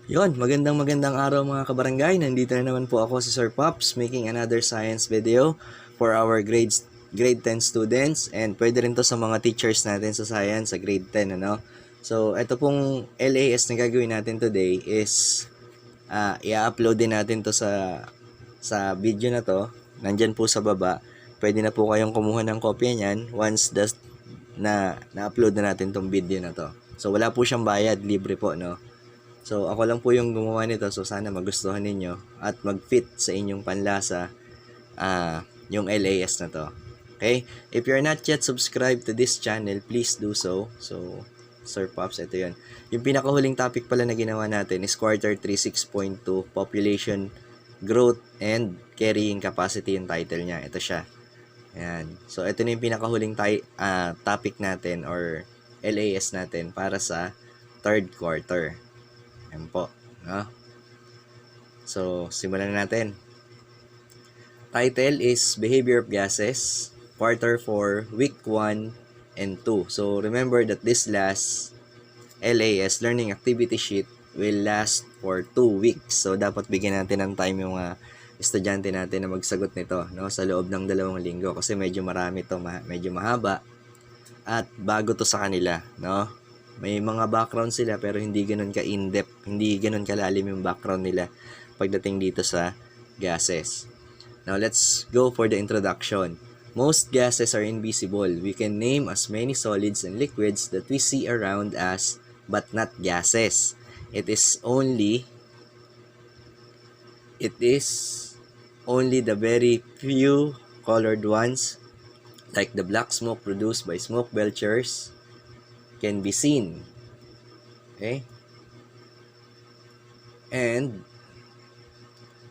Magandang araw mga kabarangay. Nandito na naman po ako si Sir Pops making another science video for our grade 10 students, and pwede rin to sa mga teachers natin sa science sa grade 10, ano. So, ito pong LAS na gagawin natin today is i-upload din natin to sa video na to. Nandyan po sa baba. Pwede na po kayong kumuha ng kopya niyan once na-upload na natin tong video na to. So, wala po siyang bayad, libre po, no. So, ako lang po yung gumawa nito. So, sana magustuhan ninyo at mag-fit sa inyong panlasa yung LAS na to. Okay? If you're not yet subscribed to this channel, please do so. So, Sir Pops, ito yun. Yung pinakahuling topic pala na ginawa natin is Quarter 3, 6.2, Population Growth and Carrying Capacity yung title niya. Ito siya. Ayan. So, ito na yung pinakahuling topic natin or LAS natin para sa third quarter. Ayan po, no? So, simulan na natin. Title is Behavior of Gases, Quarter 4, Week 1 and 2. So, remember that this last LAS, Learning Activity Sheet, will last for 2 weeks. So, dapat bigyan natin ng time yung estudyante natin na magsagot nito, no? Sa loob ng 2 linggo. Kasi medyo marami to, medyo mahaba. At bago to sa kanila, no? May mga background sila pero hindi ganoon ka in-depth, hindi ganoon kalalim yung background nila pagdating dito sa gases. Now, let's go for the introduction. Most gases are invisible. We can name as many solids and liquids that we see around us, but not gases. It is only the very few colored ones, like the black smoke produced by smoke belchers, can be seen. Okay? And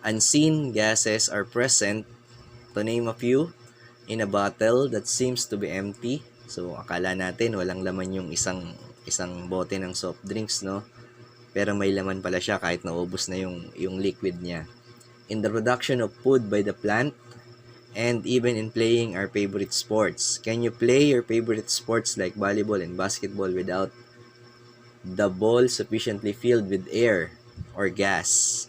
unseen gases are present, to name a few, in a bottle that seems to be empty. So, akala natin walang laman yung isang bote ng soft drinks, no? Pero may laman pala siya kahit naubos na yung liquid niya. In the production of food by the plant, and even in playing our favorite sports. Can you play your favorite sports like volleyball and basketball without the ball sufficiently filled with air or gas?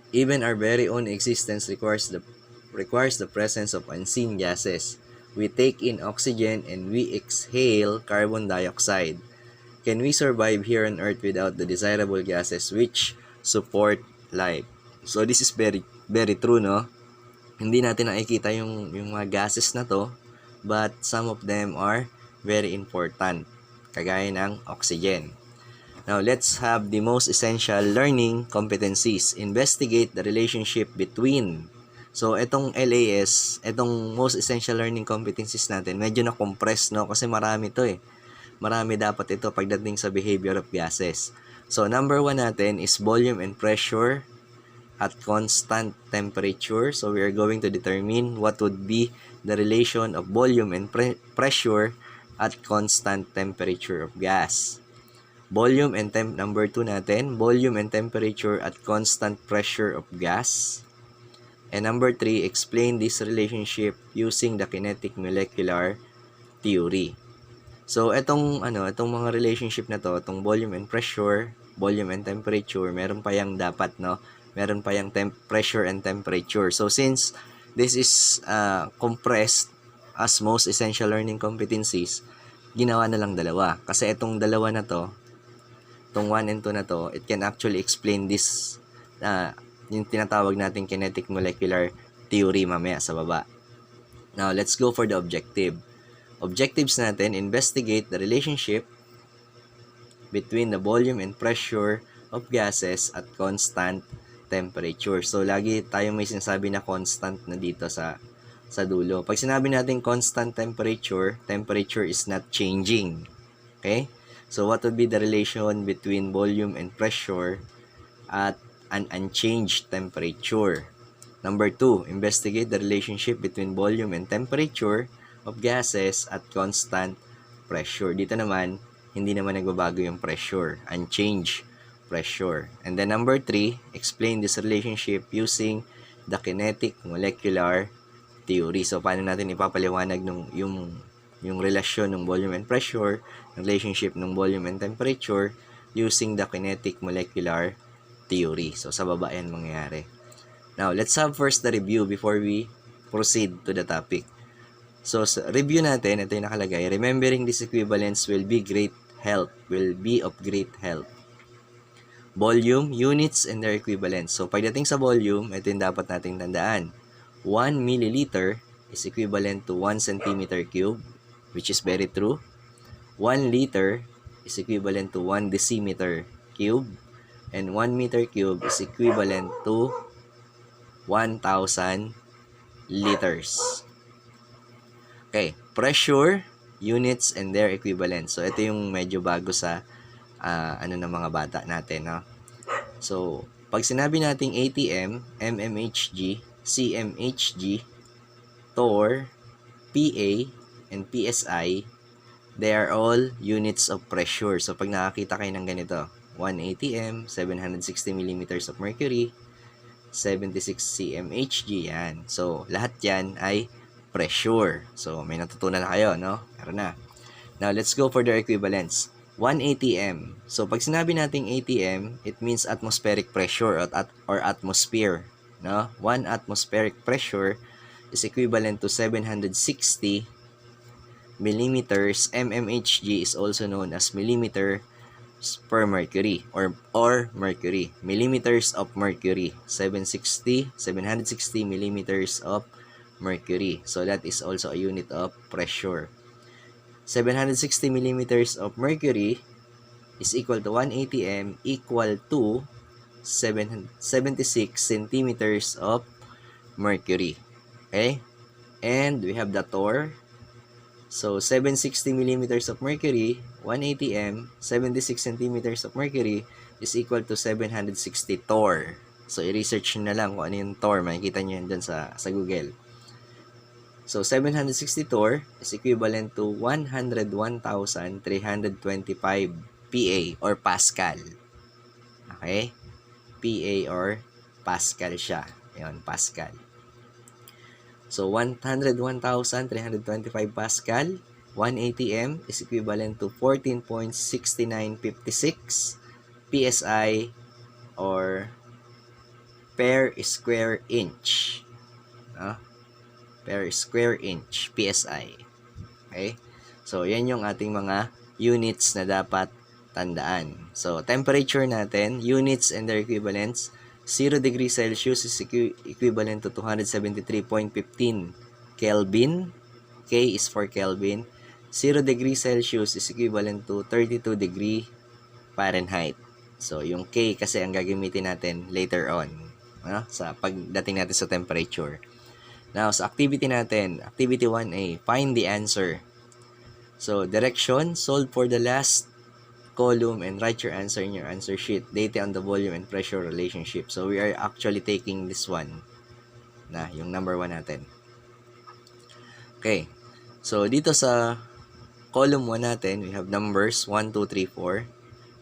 Even our very own existence requires the presence of unseen gases. We take in oxygen and we exhale carbon dioxide. Can we survive here on Earth without the desirable gases which support life? So this is very, very true, no? Hindi natin nakikita yung mga gases na to, but some of them are very important, kagaya ng oxygen. Now, let's have the most essential learning competencies. Investigate the relationship between. So, itong LAS, itong most essential learning competencies natin, medyo na-compress, no? Kasi marami to eh. Marami dapat ito pagdating sa behavior of gases. So, number 1 natin is volume and pressure at constant temperature. So, we are going to determine what would be the relation of volume and pressure at constant temperature of gas. Volume and number 2 natin, volume and temperature at constant pressure of gas. And number 3, explain this relationship using the kinetic molecular theory. So, itong mga relationship na to, itong volume and pressure, volume and temperature, meron pa yang dapat, no? Meron pa yung pressure and temperature. So, since this is compressed as most essential learning competencies, ginawa na lang dalawa. Kasi itong dalawa na to, itong 1 and 2 na to, it can actually explain this, yung tinatawag natin kinetic molecular theory mamaya sa baba. Now, let's go for the objective. Objectives natin, investigate the relationship between the volume and pressure of gases at constant temperature. So, lagi tayo may sinasabi na constant na dito sa dulo. Pag sinabi natin constant temperature, temperature is not changing. Okay? So, what would be the relation between volume and pressure at an unchanged temperature? Number 2, investigate the relationship between volume and temperature of gases at constant pressure. Dito naman, hindi naman nagbabago yung pressure. Unchanged pressure. And then number 3, explain this relationship using the kinetic molecular theory. So, paano natin ipapaliwanag yung relasyon ng volume and pressure, relationship ng volume and temperature using the kinetic molecular theory. So, sa baba yan mangyayari. Now, let's have first the review before we proceed to the topic. So, sa review natin, ito yung nakalagay, remembering this equivalence will be of great help. Volume, units, and their equivalents. So, pagdating sa volume, ito yung dapat nating tandaan. 1 milliliter is equivalent to 1 centimeter cube, which is very true. 1 liter is equivalent to 1 decimeter cube, and 1 meter cube is equivalent to 1,000 liters. Okay, pressure, units, and their equivalents. So, ito yung medyo bago sa ng mga bata natin, no? So, pag sinabi nating ATM, mmHg, cmHg, torr, PA, and PSI, they are all units of pressure. So, pag nakakita kayo ng ganito, 1 ATM, 760 millimeters of mercury, 76 cmHg, yan. So, lahat yan ay pressure. So, may natutunan na kayo, no? Meron na. Now, let's go for their equivalents. 1 ATM. So, pag sinabi nating ATM, it means atmospheric pressure or atmosphere. No? 1 atmospheric pressure is equivalent to 760 millimeters. mmHg is also known as millimeter per mercury or mercury. Millimeters of mercury. 760 millimeters of mercury. So, that is also a unit of pressure. 760 millimeters of mercury is equal to 1 ATM equal to 76 centimeters of mercury. Okay? And we have the torr. So, 760 millimeters of mercury, 1 ATM, 76 centimeters of mercury is equal to 760 torr. So, i-research nyo na lang kung ano yung torr. Makikita nyo yun dun sa Google. So, 760 torr is equivalent to 101,325 PA or Pascal. Okay? PA or Pascal siya. Ayan, Pascal. So, 101,325 Pascal, 1 ATM is equivalent to 14.6956 PSI or per square inch. Per square inch PSI. Okay? So, yan yung ating mga units na dapat tandaan. So, temperature natin, units and their equivalents, 0 degrees Celsius is equivalent to 273.15 Kelvin. K is for Kelvin. 0 degrees Celsius is equivalent to 32 degree Fahrenheit. So, yung K kasi ang gagamitin natin later on. Sa pagdating natin sa temperature. Now, sa activity natin, activity 1A, find the answer. So, direction, solve for the last column and write your answer in your answer sheet. Data on the volume and pressure relationship. So, we are actually taking this one. Yung number 1 natin. Okay. So, dito sa column 1 natin, we have numbers 1, 2, 3, 4.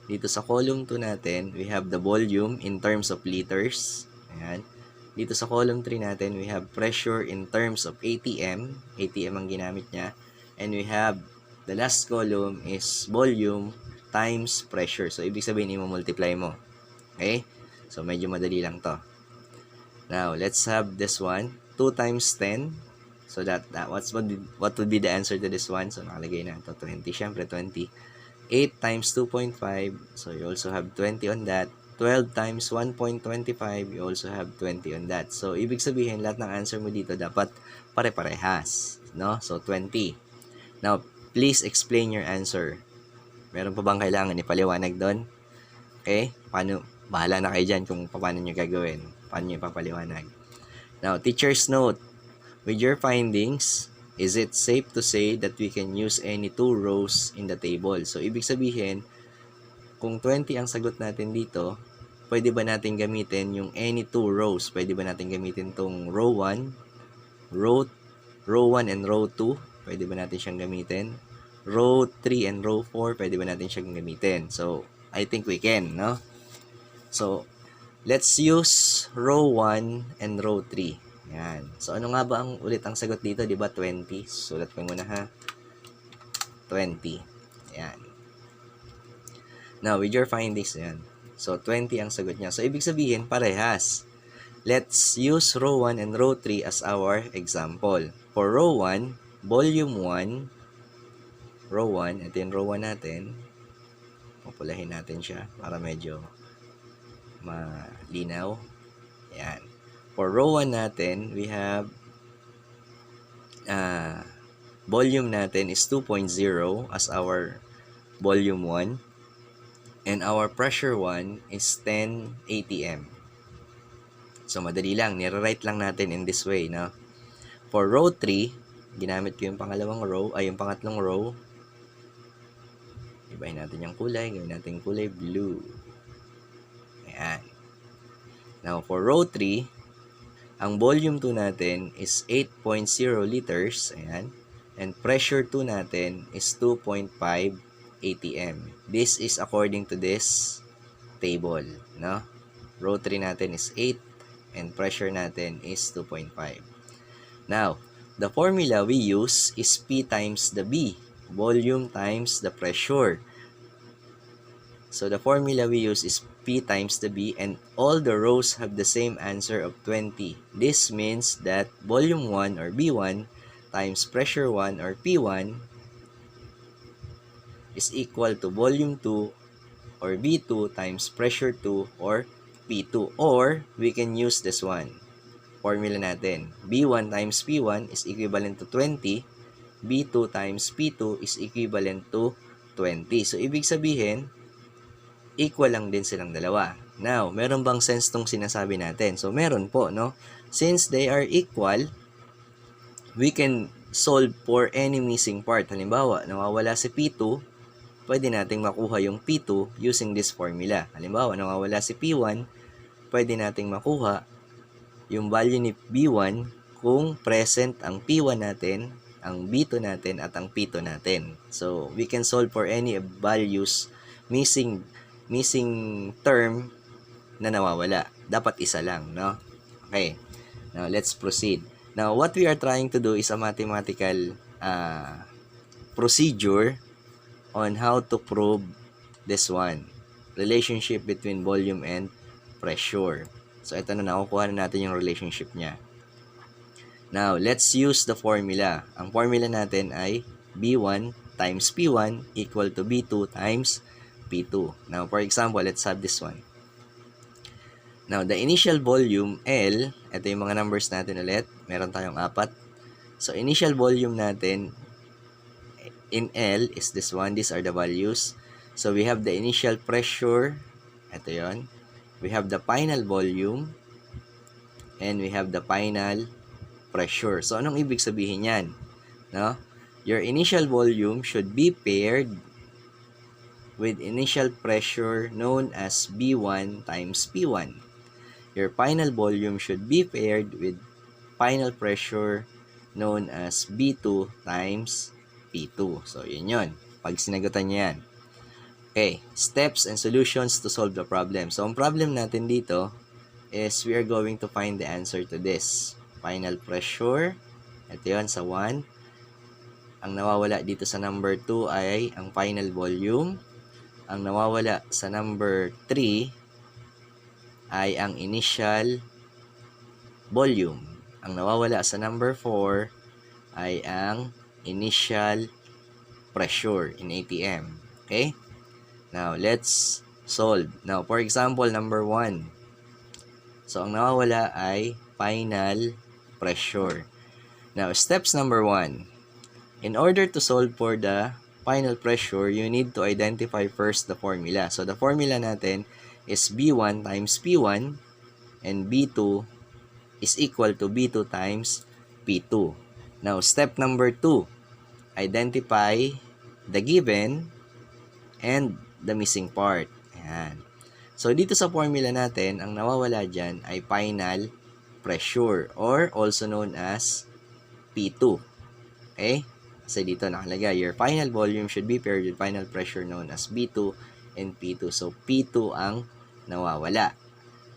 Dito sa column 2 natin, we have the volume in terms of liters. Ayan. Dito sa column 3 natin, we have pressure in terms of ATM. ATM ang ginamit niya. And we have, the last column is volume times pressure. So, ibig sabihin, i-multiply mo. Okay? So, medyo madali lang to. Now, let's have this one. 2 times 10. So, what would be the answer to this one? So, nakalagay na ito. 20. Siyempre, 20. 8 times 2.5. So, you also have 20 on that. 12 times 1.25, you also have 20 on that. So, ibig sabihin, lahat ng answer mo dito dapat pare-parehas. No? So, 20. Now, please explain your answer. Meron pa bang kailangan ipaliwanag doon? Okay? Bahala na kayo dyan kung paano nyo gagawin. Paano nyo ipapaliwanag. Now, teacher's note. With your findings, is it safe to say that we can use any 2 rows in the table? So, ibig sabihin, kung 20 ang sagot natin dito, pwede ba natin gamitin yung any 2 rows? Pwede ba natin gamitin tong row 1, row 1 and row 2? Pwede ba natin siyang gamitin? Row 3 and row 4, pwede ba natin siyang gamitin? So, I think we can, no? So, let's use row 1 and row 3. Yan. So, ano nga ba ang ulit ang sagot dito? Diba 20? Sulat ko muna ha. 20. Yan. Now, with your findings, yan. So, 20 ang sagot niya. So, ibig sabihin, parehas. Let's use row 1 and row 3 as our example. For row 1, volume 1, row 1, ito yung row 1 natin. Pupulahin natin siya para medyo malinaw. Yan. For row 1 natin, we have volume natin is 2.0 as our volume 1. And our pressure 1 is 10 atm. So, madali lang. Nire-write lang natin in this way, no? For row 3, ginamit ko yung pangalawang row, ay yung pangatlong row. Ibahin natin yung kulay. Gawin natin kulay blue. Ayan. Now, for row 3, ang volume 2 natin is 8.0 liters. Ayan. And pressure 2 natin is 2.5 atm. This is according to this table, no? Row 3 natin is 8 and pressure natin is 2.5. Now, the formula we use is P times the B, volume times the pressure. So, the formula we use is P times the B, and all the rows have the same answer of 20. This means that volume 1 or B1 times pressure 1 or P1 is equal to volume 2 or B2 times pressure 2 or P2. Or, we can use this one. Formula natin. B1 times P1 is equivalent to 20. B2 times P2 is equivalent to 20. So, ibig sabihin, equal lang din silang dalawa. Now, meron bang sense tong sinasabi natin? So, meron po, no? Since they are equal, we can solve for any missing part. Halimbawa, nawawala si P2, pwede nating makuha yung P2 using this formula. Halimbawa, nawawala si P1, pwede nating makuha yung value ni B1 kung present ang P1 natin, ang B2 natin, at ang P2 natin. So, we can solve for any values missing term na nawawala. Dapat isa lang, no? Okay. Now, let's proceed. Now, what we are trying to do is a mathematical procedure on how to prove this one. Relationship between volume and pressure. So, ito na, nakukuha na natin yung relationship niya. Now, let's use the formula. Ang formula natin ay B1 times P1 equal to B2 times P2. Now, for example, let's have this one. Now, the initial volume, L, ito yung mga numbers natin ulit. Meron tayong 4. So, initial volume natin in L is this one. These are the values. So, we have the initial pressure. Ito yon. We have the final volume. And we have the final pressure. So, anong ibig sabihin yan? No? Your initial volume should be paired with initial pressure known as B1 times P1. Your final volume should be paired with final pressure known as B2 times P2. So, yun. Pag sinagutan niya yan. Okay. Steps and solutions to solve the problem. So, ang problem natin dito is we are going to find the answer to this. Final pressure. Ito yun sa 1. Ang nawawala dito sa number 2 ay ang final volume. Ang nawawala sa number 3 ay ang initial volume. Ang nawawala sa number 4 ay ang initial pressure in ATM. Okay? Now, let's solve. Now, for example, number 1. So, ang nawawala ay final pressure. Now, steps number 1. In order to solve for the final pressure, you need to identify first the formula. So, the formula natin is B1 times P1 and B2 is equal to B2 times P2. Now, step number 2, identify the given and the missing part. Ayan. So, dito sa formula natin, ang nawawala dyan ay final pressure or also known as P2. Okay? Kasi dito nakalagay, your final volume should be paired with final pressure known as B2 and P2. So, P2 ang nawawala.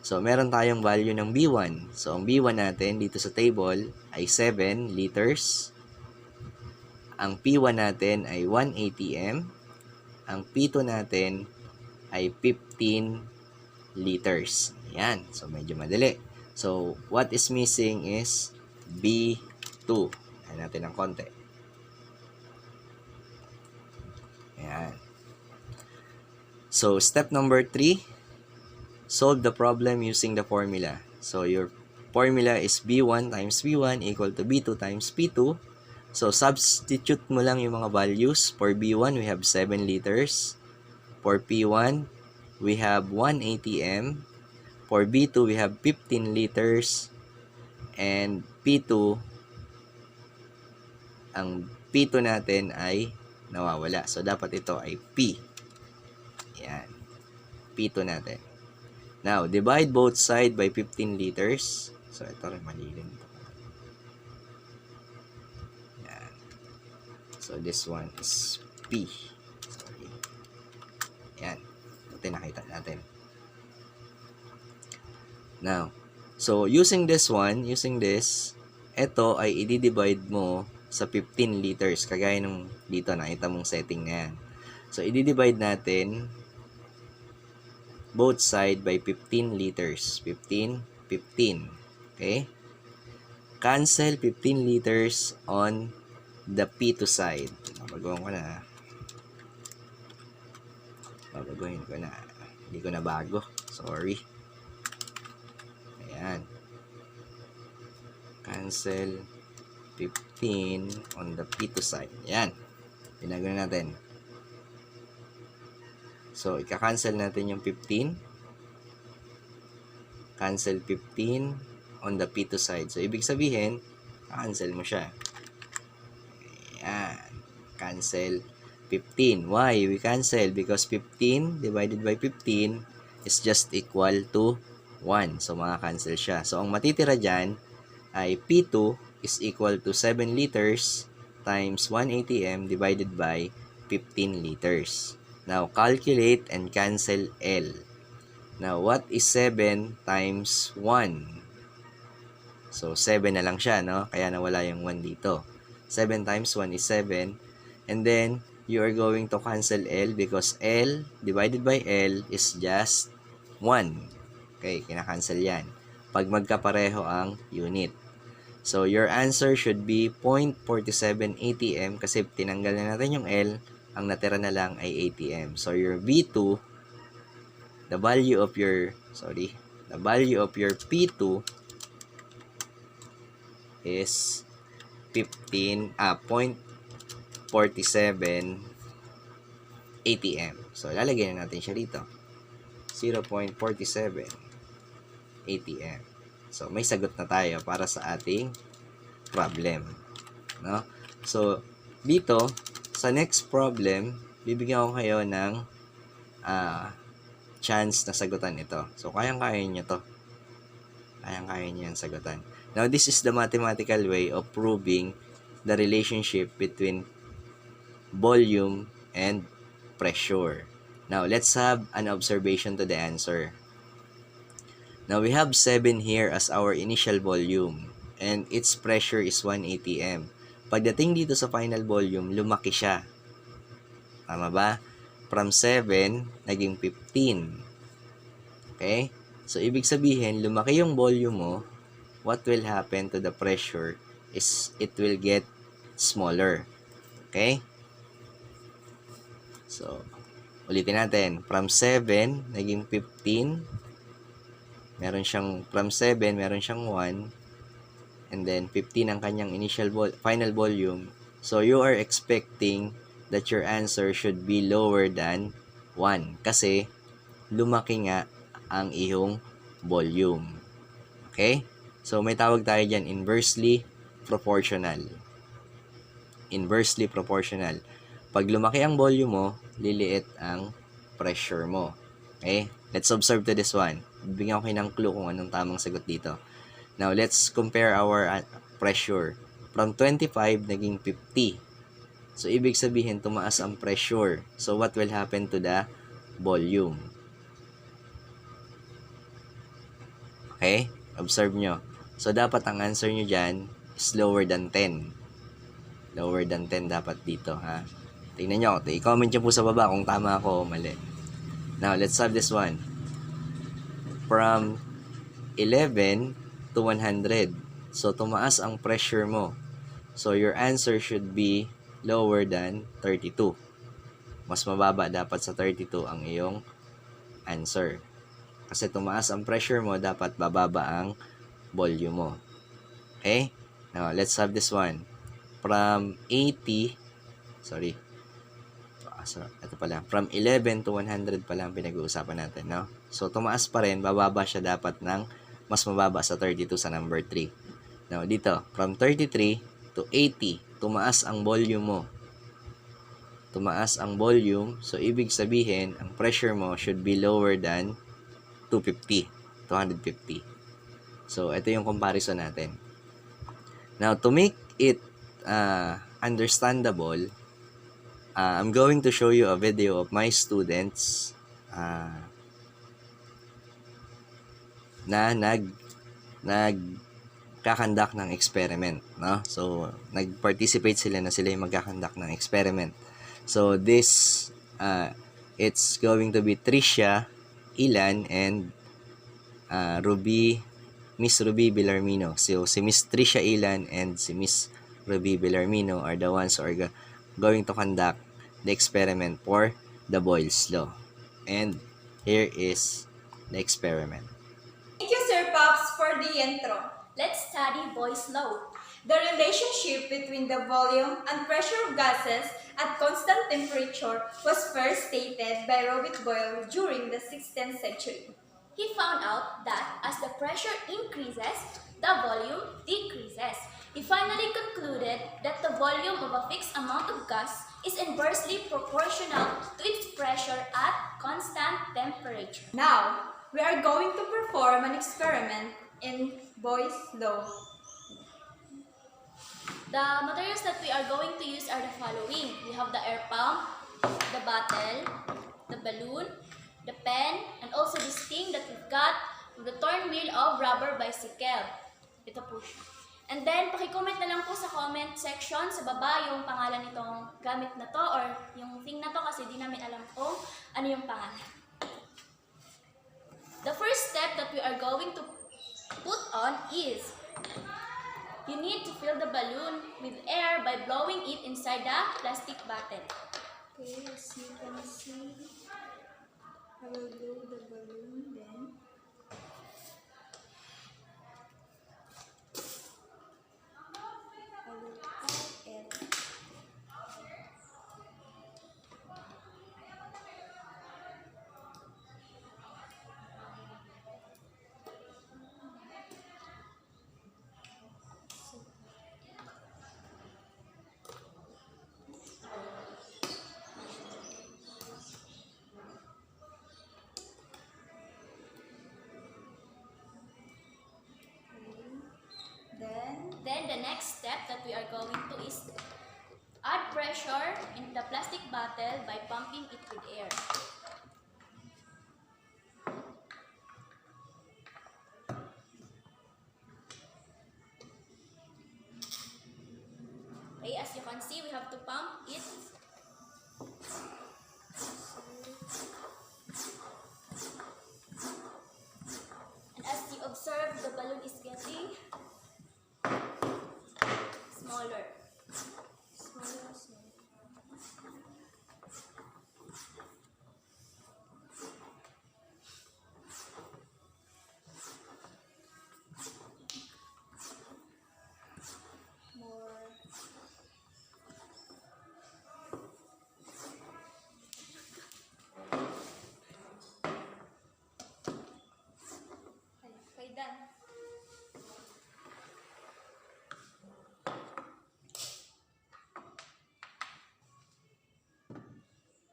So, meron tayong value ng B1. So, ang B1 natin dito sa table ay 7 liters. Ang P1 natin ay 1 atm. Ang P2 natin ay 15 liters. Yan. So, medyo madali. So, what is missing is B2. Ayan natin ng konti. Ayan. So, step number 3, solve the problem using the formula. So, your formula is B1 times B1 equal to B2 times P2. So, substitute mo lang yung mga values. For B1, we have 7 liters. For P1, we have 1 ATM. For B2, we have 15 liters. And P2, ang P2 natin ay nawawala. So, dapat ito ay P. Yan. P2 natin. Now, divide both side by 15 liters. So, ito rin malilim. Yan. So, this one is P. Sorry. Yan. Ito nakita natin. Now, so, using this, ito ay i-divide mo sa 15 liters. Kagaya nung dito, nakita mong setting na yan. So, i-divide natin both side by 15 liters. 15. Okay? Cancel 15 liters on the P2 side. Babaguhin ko na. Hindi ko na bago. Sorry. Ayan. Cancel 15 on the P2 side. Ayan. Ginagawa natin. So, ika-cancel natin yung 15. Cancel 15 on the P2 side. So, ibig sabihin, cancel mo siya. Ayan. Cancel 15. Why? We cancel because 15 divided by 15 is just equal to 1. So, maka-cancel siya. So, ang matitira dyan ay P2 is equal to 7 liters times 1 ATM divided by 15 liters. Now, calculate and cancel L. Now, what is 7 times 1? So, 7 na lang siya, no? Kaya nawala yung 1 dito. 7 times 1 is 7. And then, you are going to cancel L because L divided by L is just 1. Okay, kinakancel yan. Pag magkapareho ang unit. So, your answer should be 0.47 ATM kasi tinanggal na natin yung L. Ang natira na lang ay ATM. So, your V2, the value of your P2 is 0.47 ATM. So, lalagyan na natin siya dito. 0.47 ATM. So, may sagot na tayo para sa ating problem. No? So, dito, sa next problem, bibigyan ko kayo ng chance na sagutan ito. So, kayang-kaya nyo to. Kayang-kaya nyo yung sagutan. Now, this is the mathematical way of proving the relationship between volume and pressure. Now, let's have an observation to the answer. Now, we have 7 here as our initial volume and its pressure is 1 ATM. Pagdating dito sa final volume, lumaki siya. Tama ba? From 7, naging 15. Okay? So, ibig sabihin, lumaki yung volume mo, what will happen to the pressure is it will get smaller. Okay? So, ulitin natin. From 7, naging 15. Meron siyang, from 7, meron siyang 1. And then 15 ang kanyang final volume. So you are expecting that your answer should be lower than 1 kasi lumaki nga ang iyong volume. Okay? So may tawag tayo diyan inversely proportional. Inversely proportional. Pag lumaki ang volume mo, liliit ang pressure mo. Okay? Let's observe to this one. Bibigyan ko kayo ng clue kung anong tamang sagot dito. Now, let's compare our pressure. From 25, naging 50. So, ibig sabihin, tumaas ang pressure. So, what will happen to the volume? Okay? Observe nyo. So, dapat ang answer nyo dyan is lower than 10. Lower than 10 dapat dito, ha? Tingnan nyo. I-comment nyo po sa baba kung tama ako o mali. Now, let's solve this one. From 11 to 100. So, tumaas ang pressure mo. So, your answer should be lower than 32. Mas mababa dapat sa 32 ang iyong answer. Kasi tumaas ang pressure mo, dapat bababa ang volume mo. Okay? Now, let's have this one. From 80, sorry. Ito pala. From 11 to 100 pala ang pinag-uusapan natin, no? So, tumaas pa rin, bababa siya dapat ng mas mababa sa 32 sa number 3. Now, dito, from 33 to 80, tumaas ang volume mo. Tumaas ang volume, so ibig sabihin, ang pressure mo should be lower than 250. So, ito yung comparison natin. Now, to make it understandable, I'm going to show you a video of my students na nagkakandak ng experiment, no? So, nag-participate sila na sila yung magkakandak ng experiment. So, this, it's going to be Tricia, Ilan, and Miss Ruby Villarmino. So, si Miss Tricia Ilan and si Miss Ruby Villarmino are the ones who are going to conduct the experiment for the Boyle's Law. And here is the experiment. Thank you, Sir Pops, for the intro. Let's study Boyle's Law. The relationship between the volume and pressure of gases at constant temperature was first stated by Robert Boyle during the 16th century. He found out that as the pressure increases, the volume decreases. He finally concluded that the volume of a fixed amount of gas is inversely proportional to its pressure at constant temperature. Now, we are going to perform an experiment in Boyle's Law. The materials that we are going to use are the following. We have the air pump, the bottle, the balloon, the pen, and also this thing that we've got, the torn wheel of rubber bicycle. Ito po siya. And then, pakicomment na lang po sa comment section sa baba yung pangalan nitong gamit na to or yung thing na to kasi di namin alam kung ano yung pangalan. The first step that we are going to put on is you need to fill the balloon with air by blowing it inside the plastic bottle. Okay, as you can see, I will blow the balloon then. I will pop it. Then the next step that we are going to is add pressure in the plastic bottle by pumping it with air. Okay, as you can see, we have to pump it. And as you observe, the balloon is getting smaller. More. Okay, done.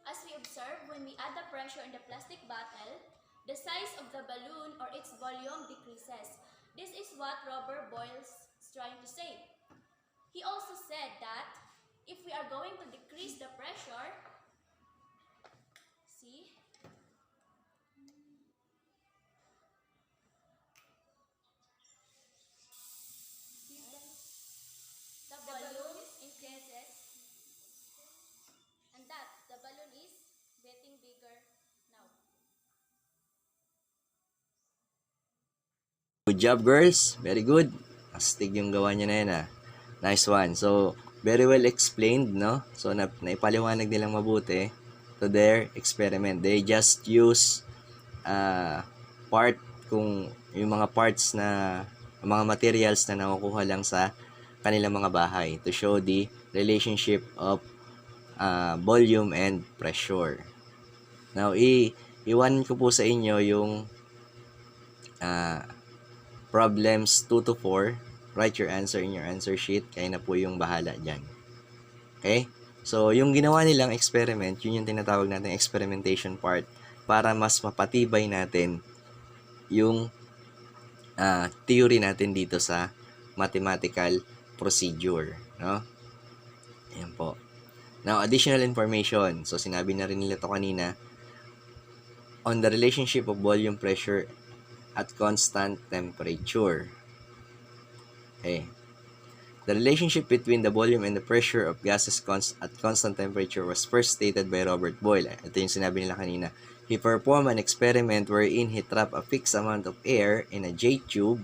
As we observe, when we add the pressure in the plastic bottle, the size of the balloon or its volume decreases. This is what Robert Boyle is trying to say. He also said that if we are going to decrease the pressure, see, the balloon increases, and that the balloon is getting bigger now. Good job, girls. Very good. Astig yung gawa niya na yan, ah. Nice one. So, very well explained, no? So, naipaliwanag nilang mabuti to their experiment. They just use part, kung yung mga parts na, mga materials na nakukuha lang sa kanilang mga bahay to show the relationship of volume and pressure. Now, iwan ko po sa inyo yung problems 2 to 4. Write your answer in your answer sheet. Kayo na po yung bahala dyan. Okay? So, yung ginawa nilang experiment, yun yung tinatawag natin experimentation part para mas mapatibay natin yung theory natin dito sa mathematical procedure. No? Ayan po. Now, additional information. So, sinabi na rin nila to kanina on the relationship of volume pressure at constant temperature. Okay. The relationship between the volume and the pressure of gases at constant temperature was first stated by Robert Boyle. Ito yung sinabi nila kanina. He performed an experiment wherein he trapped a fixed amount of air in a J tube.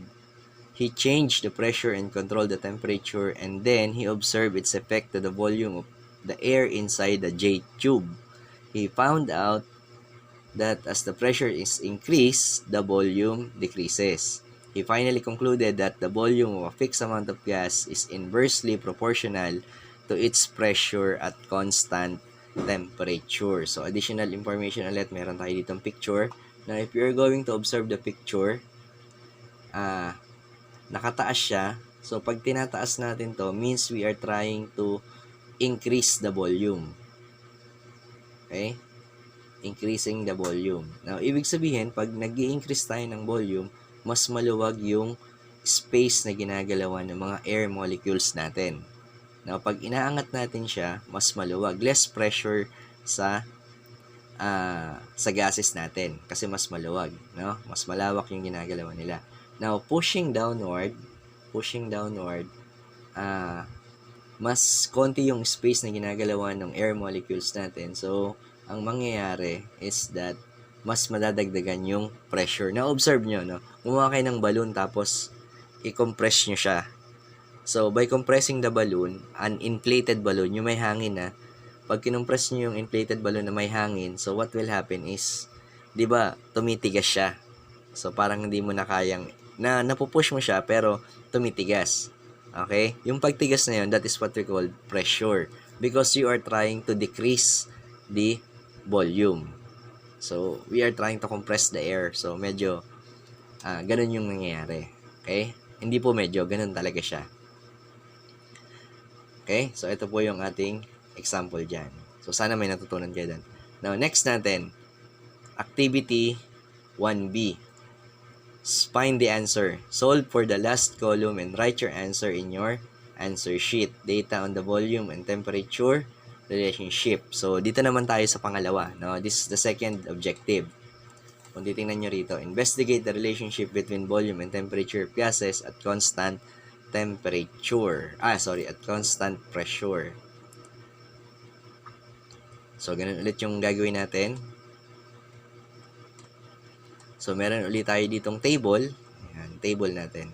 He changed the pressure and controlled the temperature, and then he observed its effect to the volume of the air inside the J tube. He found out that as the pressure is increased, the volume decreases. He finally concluded that the volume of a fixed amount of gas is inversely proportional to its pressure at constant temperature. So, additional information ulit, meron tayo ditong picture. Now, if you're going to observe the picture, nakataas siya. So, pag tinataas natin to, means we are trying to increase the volume. Okay? Increasing the volume. Now, ibig sabihin, pag nag-i-increase tayo ng volume, mas maluwag yung space na ginagalawan ng mga air molecules natin. Now, pag inaangat natin siya, mas maluwag. Less pressure sa gases natin kasi mas maluwag. No? Mas malawak yung ginagalawan nila. Now, pushing downward, mas konti yung space na ginagalawan ng air molecules natin. So, ang mangyayari is that mas madadagdagan yung pressure. Na-observe nyo, no? Gumawa kayo ng balloon tapos i-compress nyo siya. So, by compressing the balloon, an inflated balloon, yung may hangin na, pag kinompress nyo yung inflated balloon na may hangin, so what will happen is, di ba, tumitigas siya. So, parang hindi mo na kayang, napupush mo siya, pero tumitigas. Okay? Yung pagtigas na yun, that is what we call pressure. Because you are trying to decrease the volume. So, we are trying to compress the air. So, medyo, ganun yung nangyayari. Okay? Hindi po medyo, ganun talaga siya. Okay? So, ito po yung ating example dyan. So, sana may natutunan kayo dyan. Now, next natin, activity 1B. Find the answer. Solve for the last column and write your answer in your answer sheet. Data on the volume and temperature relationship. So, dito naman tayo sa pangalawa. No? This is the second objective. Kung titingnan nyo rito, investigate the relationship between volume and temperature of gases at constant temperature. At constant pressure. So, ganun ulit yung gagawin natin. So, meron ulit tayo ditong table. Ayan, table natin.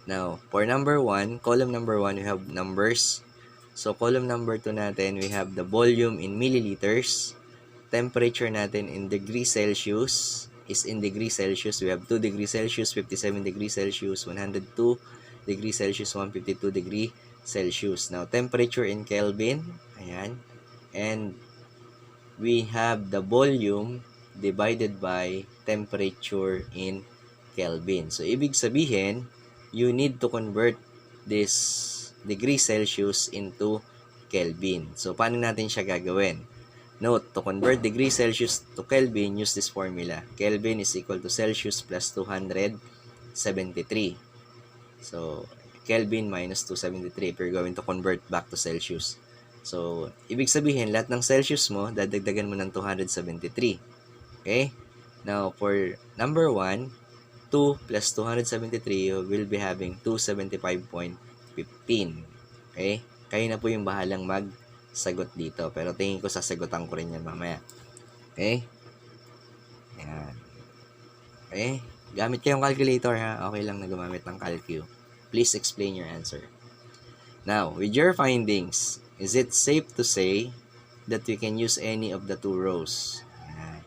Now, for number 1, column number 1, we have numbers. So, column number 2 natin, we have the volume in milliliters. Temperature natin in degrees Celsius is in degrees Celsius. We have 2 degrees Celsius, 57 degrees Celsius, 102 degrees Celsius, 152 degrees Celsius. Now, temperature in Kelvin. Ayan. And we have the volume divided by temperature in Kelvin. So, ibig sabihin, you need to convert this degrees Celsius into Kelvin. So, paano natin siya gagawin? Note, to convert degrees Celsius to Kelvin, use this formula. Kelvin is equal to Celsius plus 273. So, Kelvin minus 273 if you're going to convert back to Celsius. So, ibig sabihin, lahat ng Celsius mo, dadagdagan mo ng 273. Okay? Now, for number 1, 2 plus 273, you will be having 275.15. Okay? Kayo na po yung bahalang magsagot dito. Pero tingin ko sasagutan ko rin yan mamaya. Okay? Ayan. Okay? Gamit kayong calculator ha. Okay lang na gumamit ng calcu. Please explain your answer. Now, with your findings, is it safe to say that we can use any of the two rows? Yan.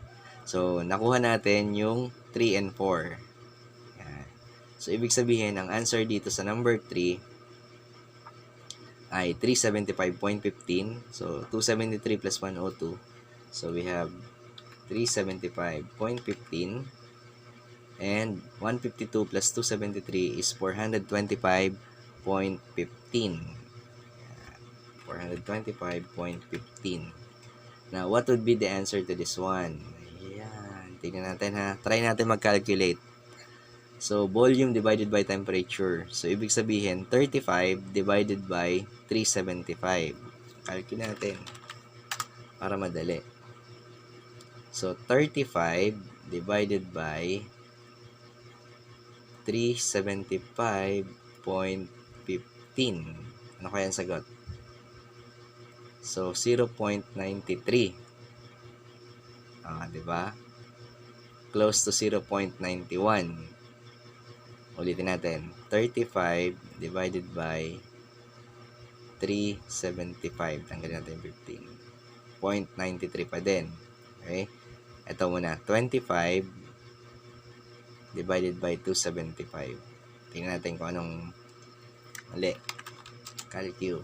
So, nakuha natin yung 3 and 4. Yan. So, ibig sabihin, ang answer dito sa number 3 ay 375.15. So, 273 plus 102. So, we have 375.15. And 152 plus 273 is 425.15. 425.15. Now, what would be the answer to this one? Ayan. Tingnan natin ha. Try natin mag-calculate. So, volume divided by temperature. So, ibig sabihin, 35 divided by 375. Calculate natin para madali. So, 35 divided by 375.15. Ano kaya ang sagot? So, 0.93. Diba? Close to 0.91. Ulitin natin. 35 divided by 375. Tanggalin natin 15. 0.93 pa din. Okay? Ito muna. 25 divided by 275. Tingnan natin kung anong mali. Calcu.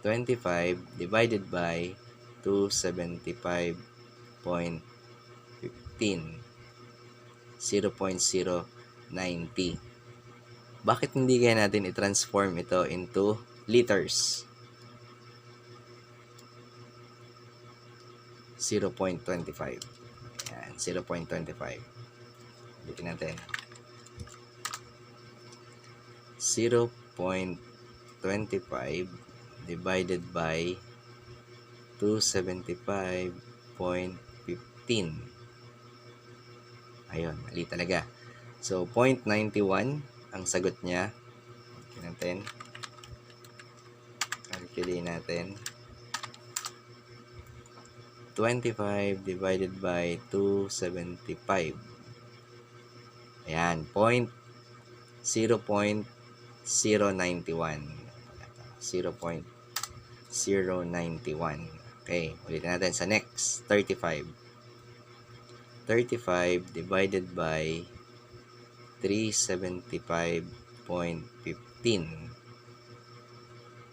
25 divided by 275.15. 0.090. Bakit hindi kaya natin i-transform ito into liters? 0.25. Yan, 0.25. Ulitin natin. 0.25 divided by 275.15. Ayun, mali talaga. So, 0.91 ang sagot niya. Calculate natin. Calculate natin. 25 divided by 275. Ayan, 0.091. 0.091. Okay, ulitin natin sa next. 35. 35 divided by 375.15.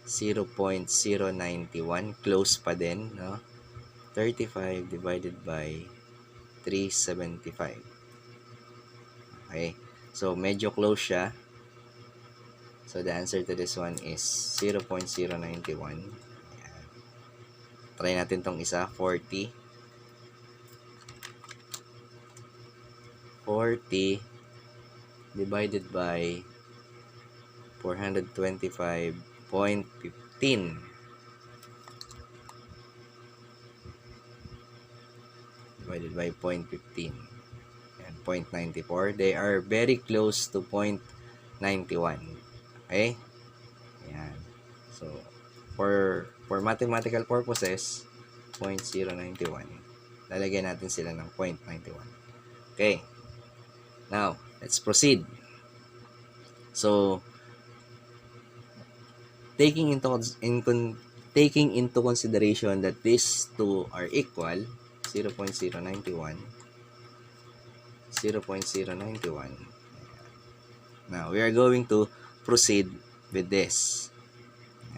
0.091. Close pa din, no? 35 divided by 375. Okay. So, medyo close siya. So, the answer to this one is 0.091. Ayan. Try natin tong isa. 40. 40 divided by 425.15. Divided by 0.15 and 0.94. They are very close to 0.91. Okay? Ayan. So, for mathematical purposes, 0.091. Lalagyan natin sila ng 0.91. Okay. Now, let's proceed. So, taking into consideration that these two are equal, 0.091. Now, we are going to proceed with this.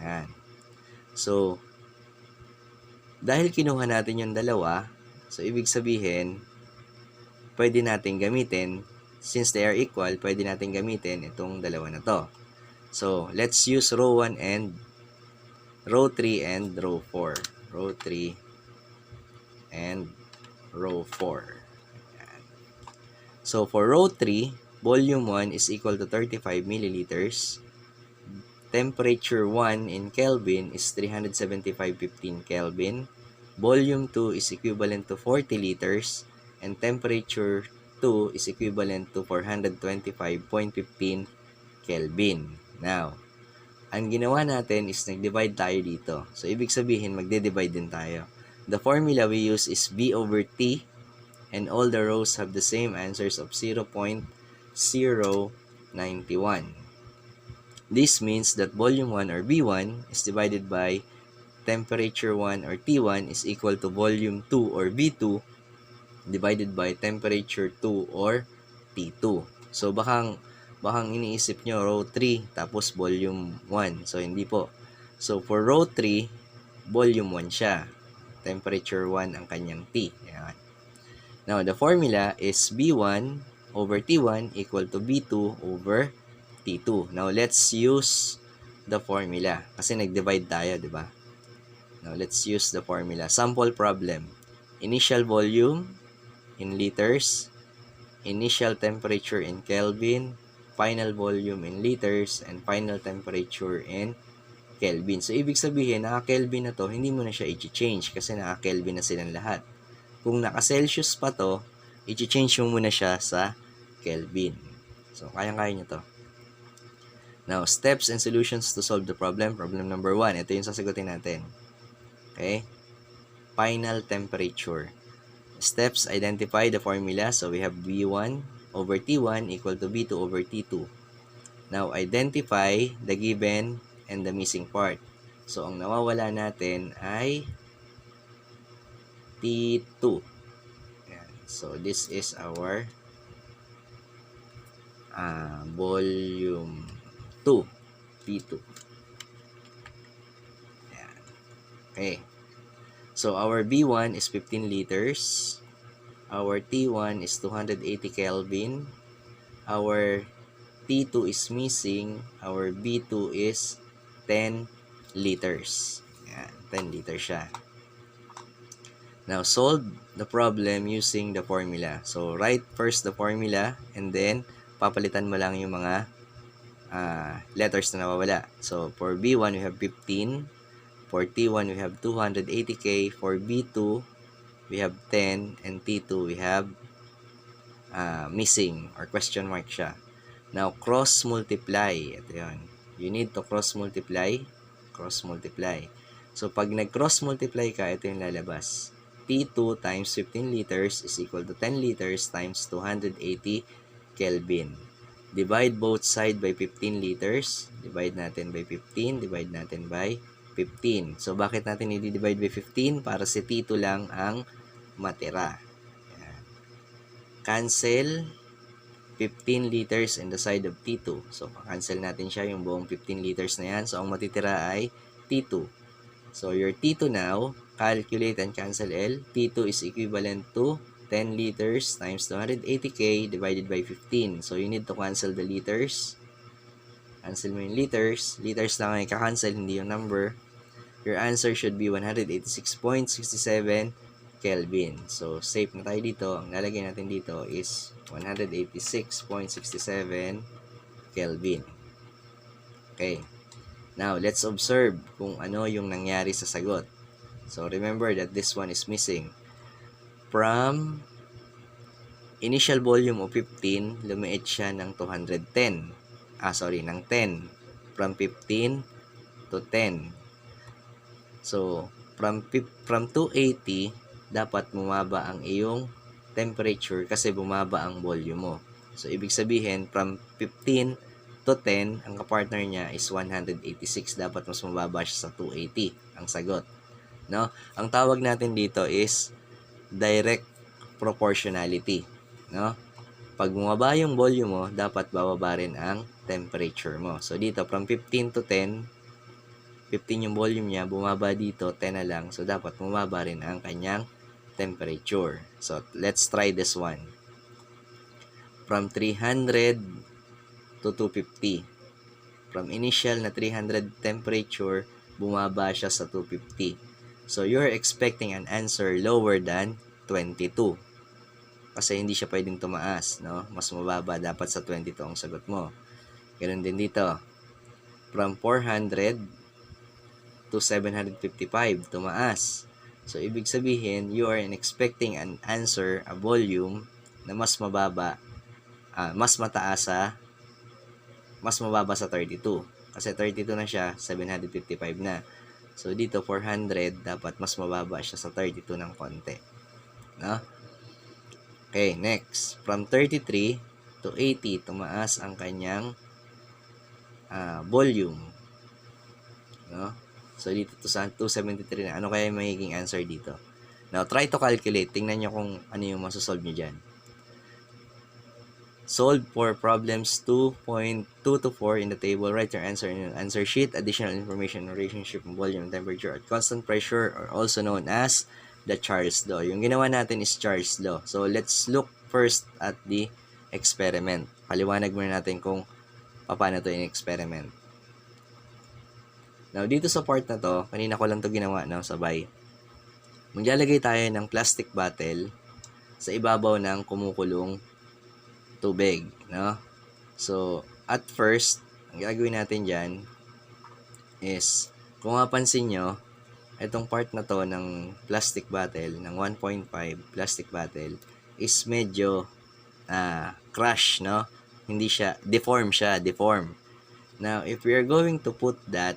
Ayan. So, dahil kinuha natin yung dalawa, so ibig sabihin, pwede natin gamitin, since they are equal, pwede natin gamitin itong dalawa na to. So, let's use row 1 and row 3 and row 4. Row 3 and row 4. Ayan. So, for row 3, volume 1 is equal to 35 milliliters. Temperature 1 in Kelvin is 375.15 Kelvin. Volume 2 is equivalent to 40 liters. And temperature 2 is equivalent to 425.15 Kelvin. Now, ang ginawa natin is nag-divide tayo dito. So, ibig sabihin, magde-divide din tayo. The formula we use is V over T. and all the rows have the same answers of 0.091. This means that volume 1 or V1 is divided by temperature 1 or T1 is equal to volume 2 or V2 divided by temperature 2 or T2. So, bakang iniisip nyo row 3 tapos volume 1. So, hindi po. So, for row 3, volume 1 siya. Temperature 1 ang kanyang T. Ayan. Now, the formula is B1 over T1 equal to B2 over T2. Now, let's use the formula. Kasi nag-divide tayo, di ba? Now, let's use the formula. Sample problem. Initial volume in liters, initial temperature in Kelvin, final volume in liters, and final temperature in Kelvin. So, ibig sabihin, naka-Kelvin na to, hindi mo na siya i-change kasi naka-Kelvin na silang lahat. Kung naka-Celsius pa to, i-change mo muna siya sa Kelvin. So, kayang-kaya nyo to. Now, steps and solutions to solve the problem. Problem number 1. Ito yung sasagutin natin. Okay? Final temperature. Steps, identify the formula. So, we have V1 over T1 equal to V2 over T2. Now, identify the given and the missing part. So, ang nawawala natin ay T2. Ayan. So, this is our volume 2, T2. Ayan. Okay. So, our V1 is 15 liters. Our T1 is 280 Kelvin. Our T2 is missing. Our B2 is 10 liters. Ayan, 10 liters siya. Now, solve the problem using the formula. So, write first the formula and then papalitan mo lang yung mga letters na nawawala. So, for B1, we have 15. For T1, we have 280K. For B2, we have 10. And T2, we have missing or question mark siya. Now, cross-multiply. Ito yun. You need to cross-multiply. Cross-multiply. So, pag nag-cross-multiply ka, ito yung lalabas. T2 times 15 liters is equal to 10 liters times 280 Kelvin. Divide both side by 15 liters. Divide natin by 15. Divide natin by 15. So, bakit natin i-divide by 15? Para si T2 lang ang matira. Ayan. Cancel 15 liters in the side of T2. So, cancel natin siya yung buong 15 liters na yan. So, ang matitira ay T2. So, your T2 now, calculate and cancel L. T2 is equivalent to 10 liters times 280K divided by 15. So, you need to cancel the liters. Cancel mo yung liters. Liters lang ang ika-cancel, hindi yung number. Your answer should be 186.67 Kelvin. So, safe na tayo dito. Ang lalagay natin dito is 186.67 Kelvin. Okay. Now, let's observe kung ano yung nangyari sa sagot. So, remember that this one is missing. From initial volume of 15, lumiit siya ng 210. Ng 10. From 15 to 10. So, from 280, dapat bumaba ang iyong temperature kasi bumaba ang volume mo. So, ibig sabihin, from 15 to 10, ang kapartner niya is 186. Dapat mas mababa siya sa 280 ang sagot. No? Ang tawag natin dito is direct proportionality. No? Pag bumaba yung volume mo, dapat bababa rin ang temperature mo. So, dito, from 15 to 10, 15 yung volume niya, bumaba dito, 10 na lang. So, dapat bumaba rin ang kanyang temperature. So, let's try this one. From 300 to 250. From initial na 300 temperature, bumaba siya sa 250. So, you're expecting an answer lower than 22. Kasi hindi siya pwedeng tumaas, no? Mas mababa dapat sa 22 ang sagot mo. Ganun din dito. From 400 to 755, tumaas. So, ibig sabihin, you are expecting an answer, a volume, na mas mababa, mas mababa sa 32. Kasi 32 na siya, 755 na. So, dito, 400, dapat mas mababa siya sa 32 ng konti. No? Okay, next. From 33 to 80, tumaas ang kanyang volume. No? So, dito to sa 273 na. Ano kaya yung magiging answer dito? Now, try to calculate. Tingnan nyo kung ano yung masasolve nyo dyan. Solve for problems 2.2 to 4 in the table. Write your answer in an answer sheet. Additional information on relationship of volume and temperature at constant pressure are also known as the Charles law. Yung ginawa natin is Charles law. So, let's look first at the experiment. Paliwanag muna natin kung paano to in experiment. Now, dito sa part na to, kanina ko lang to ginawa, no, sabay. Maglalagay tayo ng plastic bottle sa ibabaw ng kumukulong tubig, no? So, at first, ang gagawin natin dyan is, kung mapansin nyo, itong part na to ng plastic bottle, ng 1.5 plastic bottle, is medyo crush, no? Hindi siya, deform. Now, if we are going to put that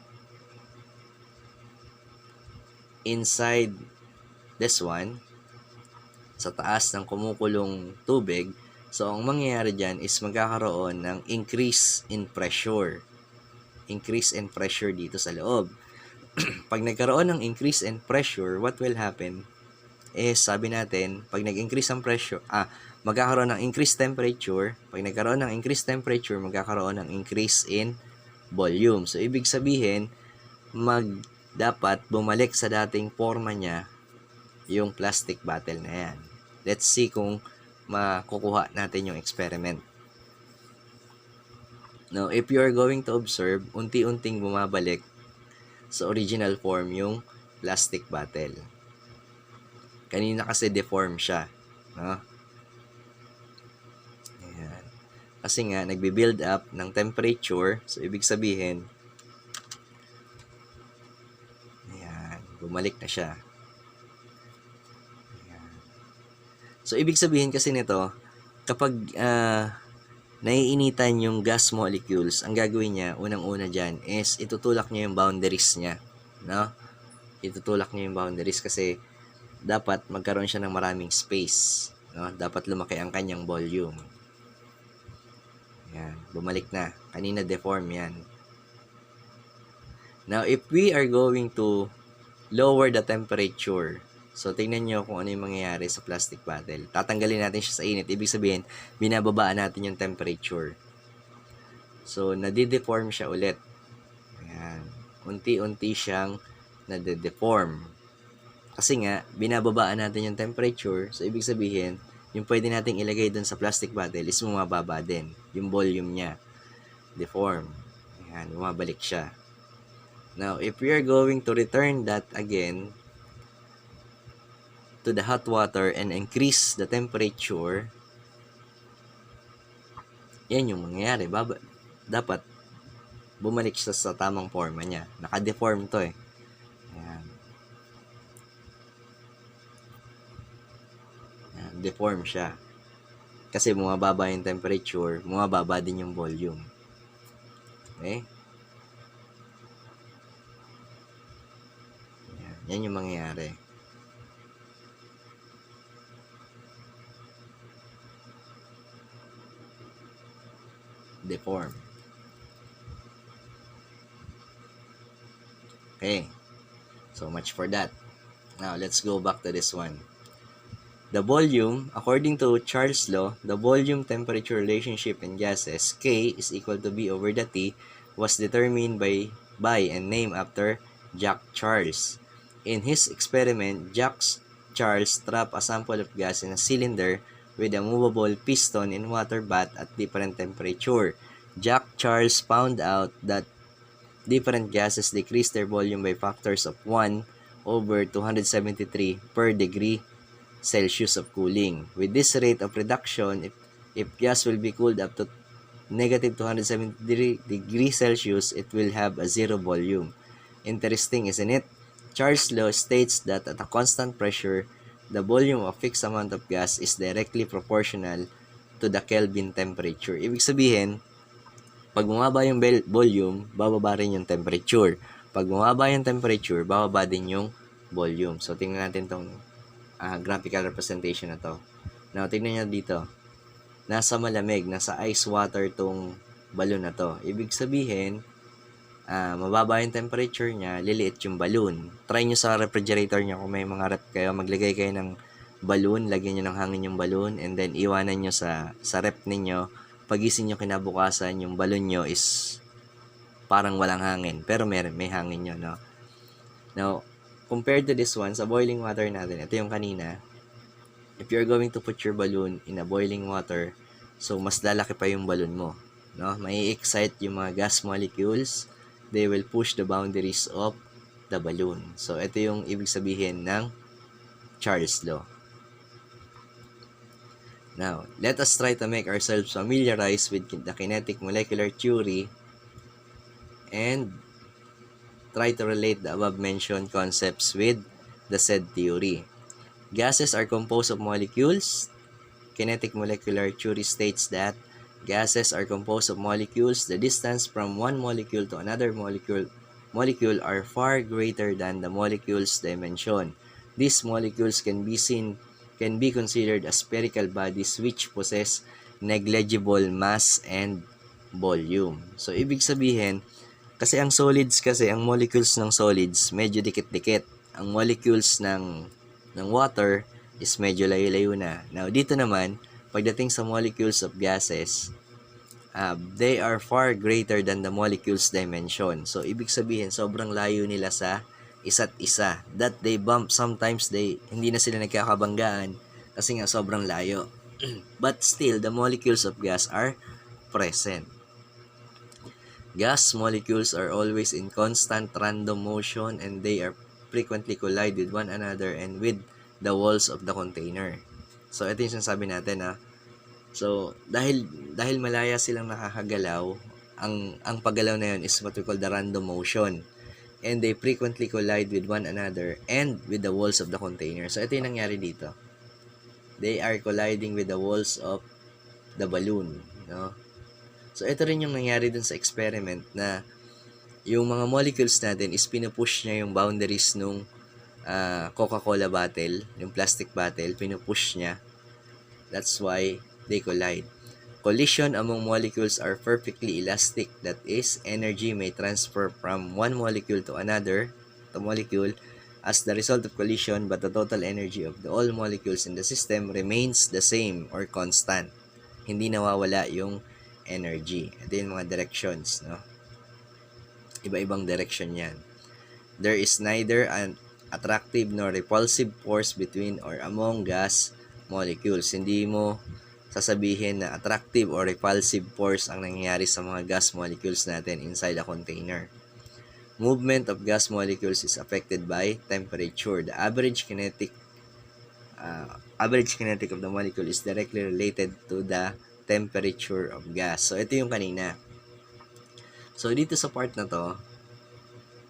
inside this one, sa taas ng kumukulong tubig, so ang mangyayari dyan is magkakaroon ng increase in pressure. Increase in pressure dito sa loob. Pag nagkaroon ng increase in pressure, what will happen is, sabi natin, pag nag-increase ang pressure, magkakaroon ng increased temperature. Pag nagkaroon ng increased temperature, magkakaroon ng increase in volume. So, ibig sabihin, dapat bumalik sa dating forma niya yung plastic bottle na yan. Let's see kung makukuha natin yung experiment. Now, if you are going to observe, unti-unting bumabalik sa original form yung plastic bottle. Kanina kasi deform siya, no? Ayan. Kasi nga, nagbi-build up ng temperature. So, ibig sabihin, ayan, bumalik na siya. Ayan. So, ibig sabihin kasi nito, kapag naiinitan yung gas molecules, ang gagawin niya, unang-una dyan, is itutulak niya yung boundaries niya. No? Itutulak niya yung boundaries kasi dapat magkaroon siya ng maraming space. No? Dapat lumaki ang kanyang volume. Yan, bumalik na. Kanina deform yan. Now, if we are going to lower the temperature, so tingnan nyo kung ano yung mangyayari sa plastic bottle. Tatanggalin natin siya sa init. Ibig sabihin, binababaan natin yung temperature. So, nadideform siya ulit. Ayan. Unti-unti siyang nadideform. Kasi nga, binababaan natin yung temperature. So, ibig sabihin, yung pwede nating ilagay dun sa plastic bottle is bumababa din. Yung volume niya. Deform. Ayan, bumabalik siya. Now, if we are going to return that again to the hot water and increase the temperature, yan yung mangyayari. Dapat bumalik siya sa tamang forma niya. Naka-deform to eh. Ayan. Ayan, deform siya. Kasi bumababa yung temperature, bumababa din yung volume. Okay? Ayan, yan yung mangyayari. Deform. Okay. So much for that. Now, let's go back to this one. The volume, according to Charles' law, the volume-temperature relationship in gases, K is equal to B over the T, was determined by and named after Jack Charles. In his experiment, Jack Charles trapped a sample of gas in a cylinder with a movable piston in water bath at different temperature. Jack Charles found out that different gases decrease their volume by factors of 1 over 273 per degree Celsius of cooling. With this rate of reduction, if gas will be cooled up to negative 273 degrees Celsius, it will have a zero volume. Interesting, isn't it? Charles' law states that at a constant pressure, the volume of a fixed amount of gas is directly proportional to the Kelvin temperature. Ibig sabihin, pag bumaba yung volume, bababa rin yung temperature. Pag bumaba yung temperature, bababa din yung volume. So, tingnan natin tong graphical representation na to. Now, tingnan nyo dito. Nasa malamig, nasa ice water tong balon na to. Ibig sabihin, mababa yung temperature niya, liliit yung balloon. Try nyo sa refrigerator nyo kung may mga rep kayo, maglagay kayo ng balloon, lagyan nyo ng hangin yung balloon, and then iwanan nyo sa rep ninyo. Pagising nyo kinabukasan, yung balloon nyo is parang walang hangin, pero may hangin nyo, no? Now, compared to this one, sa boiling water natin, ito yung kanina, if you're going to put your balloon in a boiling water, so mas lalaki pa yung balloon mo, no? May excite yung mga gas molecules, they will push the boundaries of the balloon. So, ito yung ibig sabihin ng Charles Law. Now, let us try to make ourselves familiarize with the kinetic molecular theory and try to relate the above-mentioned concepts with the said theory. Gases are composed of molecules. Kinetic molecular theory states that gases are composed of molecules. The distance from one molecule to another molecule are far greater than the molecule's dimension. These molecules can be considered as spherical bodies which possess negligible mass and volume. So, ibig sabihin, kasi ang solids kasi, ang molecules ng solids, medyo dikit-dikit. Ang molecules ng water is medyo layo-layo na. Now, dito naman, pagdating sa molecules of gases, they are far greater than the molecules dimension. So, ibig sabihin, sobrang layo nila sa isa't isa. That they bump, sometimes hindi na sila nagkakabanggaan kasi nga sobrang layo. But still, the molecules of gas are present. Gas molecules are always in constant random motion and they are frequently collide with one another and with the walls of the container. So, ito yung sinasabi natin, So, dahil malaya silang nakakagalaw, ang paggalaw na yun is what we call the random motion. And they frequently collide with one another and with the walls of the container. So, ito yung nangyari dito. They are colliding with the walls of the balloon, no? So, ito rin yung nangyari dun sa experiment na yung mga molecules natin is pinupush niya yung boundaries nung Coca-Cola bottle, yung plastic bottle, pinupush niya. That's why they collide. Collision among molecules are perfectly elastic. That is, energy may transfer from one molecule to another molecule as the result of collision, but the total energy of all molecules in the system remains the same or constant. Hindi nawawala yung energy. Ito yung mga directions, no? Iba-ibang direction yan. There is neither an attractive nor repulsive force between or among gas molecules. Hindi mo sasabihin na attractive or repulsive force ang nangyayari sa mga gas molecules natin inside a container. Movement of gas molecules is affected by temperature. The average kinetic of the molecule is directly related to the temperature of gas. So, ito yung kanina. So, dito sa part na to,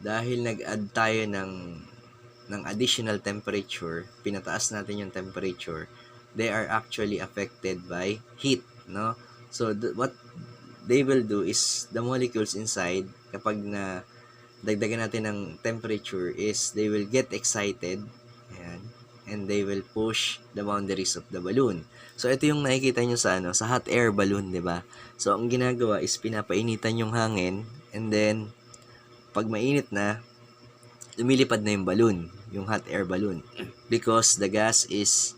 dahil nag-add tayo ng additional temperature, pinataas natin yung temperature, they are actually affected by heat, no? So, what they will do is, the molecules inside, kapag na dagdagan natin ng temperature, is they will get excited, ayan, and they will push the boundaries of the balloon. So, ito yung nakikita nyo sa hot air balloon, di ba? So, ang ginagawa is pinapainitan yung hangin, and then, pag mainit na, lumilipad na yung balloon, yung hot air balloon, because the gas is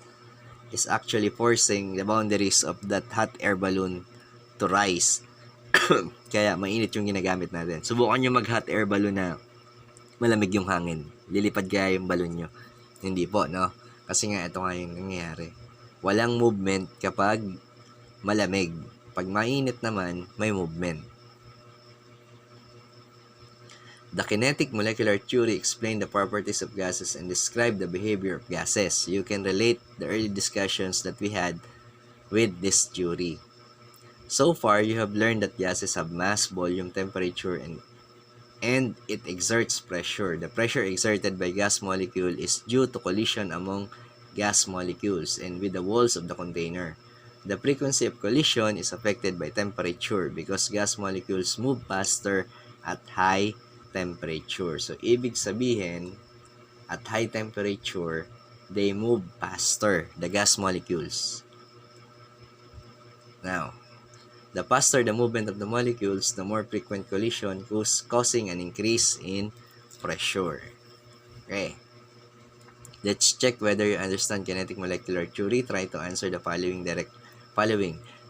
actually forcing the boundaries of that hot air balloon to rise. Kaya mainit yung ginagamit natin. Subukan nyo mag-hot air balloon na malamig yung hangin. Lilipad kaya yung balloon nyo. Hindi po, no? Kasi nga, ito nga yung nangyayari. Walang movement kapag malamig. Pag mainit naman, may movement. The kinetic molecular theory explained the properties of gases and described the behavior of gases. You can relate the early discussions that we had with this theory. So far, you have learned that gases have mass, volume, temperature, and it exerts pressure. The pressure exerted by gas molecule is due to collision among gas molecules and with the walls of the container. The frequency of collision is affected by temperature because gas molecules move faster at high temperature. So, ibig sabihin, at high temperature, they move faster, the gas molecules. Now, the faster the movement of the molecules, the more frequent collision, causing an increase in pressure. Okay. Let's check whether you understand kinetic molecular theory. Try to answer the following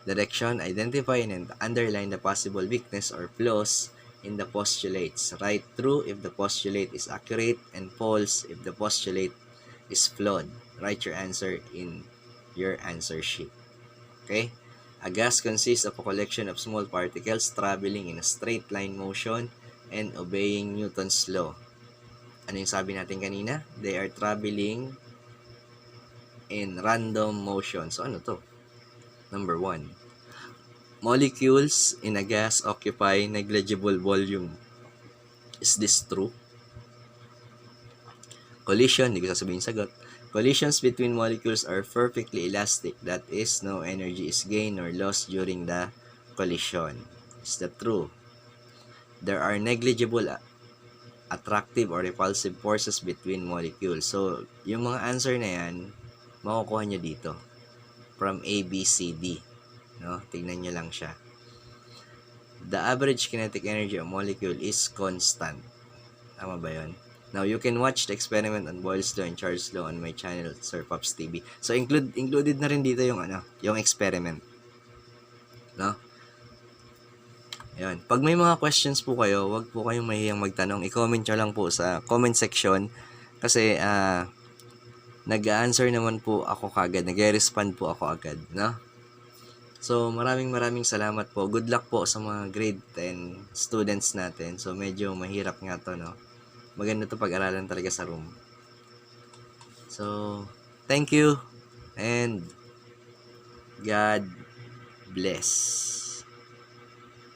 direction. Identify and underline the possible weakness or flaws in the postulates. Write true if the postulate is accurate and false if the postulate is flawed. Write your answer in your answer sheet. Okay? A gas consists of a collection of small particles traveling in a straight line motion and obeying Newton's law. Ano yung sabi natin kanina? They are traveling in random motion. So, ano to? Number 1. Molecules in a gas occupy negligible volume. Is this true? Collision, hindi ko sasabihin sagot. Collisions between molecules are perfectly elastic. That is, no energy is gained or lost during the collision. Is that true? There are negligible attractive or repulsive forces between molecules. So, yung mga answer na yan, makukuha nyo dito. From A, B, C, D. No? Tignan nyo lang siya. The average kinetic energy of molecule is constant. Tama ba yun? Now, you can watch the experiment on Boyle's Law and Charles' Law on my channel, Sir Pops TV. So, included na rin dito yung, yung experiment. No? Ayan. Pag may mga questions po kayo, wag po kayong mahihiyang magtanong. I-comment nyo lang po sa comment section. Kasi, nag-answer naman po ako kagad. Nag-respond po ako agad. No? So, maraming salamat po. Good luck po sa mga grade 10 students natin. So, medyo mahirap nga to, no? Maganda to pag-aralan talaga sa room. So, thank you. And God bless.